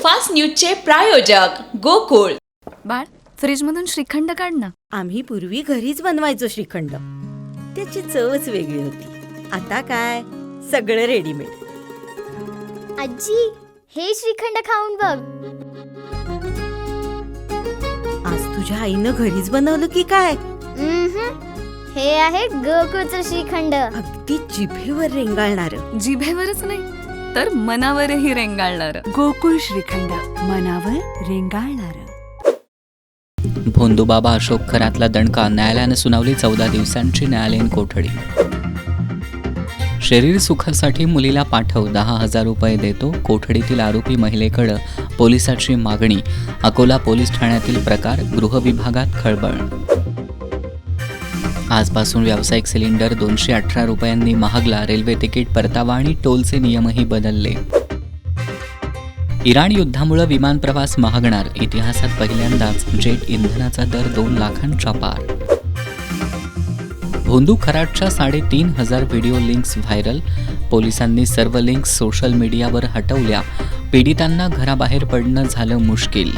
Fast न्यूजचे प्रायोजक गोकुळ. बाळ, फ्रीजमधून श्रीखंड काढ ना. आम्ही पूर्वी घरीच बनवायचो श्रीखंड. त्याची चवच वेगळी होती. आता काय सगळं रेडीमेड. आजी, हे श्रीखंड खाऊन बघ. आज तुझ्या आईनं घरीच बनवलं की काय? हे आहे गोकुळचं श्रीखंड. अगदी जिभेवर रेंगाळणार. जिभेवरच नाही तर मनावरही रेंगाळणार. गोकुळ श्रीखंड, मनावर रेंगाळणार. भोंदूबाबा अशोक खरातला दणका, न्यायालयानं सुनावली 14 दिवसांची न्यायालयीन कोठडी. शरीर सुखासाठी मुलीला पाठव, 10,000 रुपये देतो. कोठडीतील आरोपी महिलेकडं पोलिसाची मागणी. अकोला पोलीस ठाण्यातील प्रकार, गृहविभागात खळबळ. आजपासून व्यावसायिक सिलेंडर 218 रुपयांनी महागला. रेल्वे तिकीट परतावा आणि टोलचे नियमही बदलले. इराण युद्धामुळे विमान प्रवास महागणार. इतिहासात पहिल्यांदाच जेट इंधनाचा दर 2 लाखांच्या पार. भोंदू खराटच्या 3,500 व्हिडिओ लिंक्स व्हायरल. पोलिसांनी सर्व लिंक्स सोशल मीडियावर हटवल्या. पीडितांना घराबाहेर पडणं झालं मुश्किल.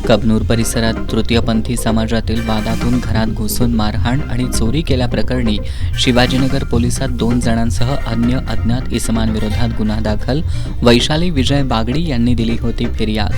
कबनूर परिसरात तृतीयपंथी समाजातील वादातून घरात घुसून मारहाण आणि चोरी केल्याप्रकरणी शिवाजीनगर पोलिसात 2 जणांसह अन्य अज्ञात इसमांविरोधात गुन्हा दाखल. वैशाली विजय बागडी यांनी दिली होती फिर्याद.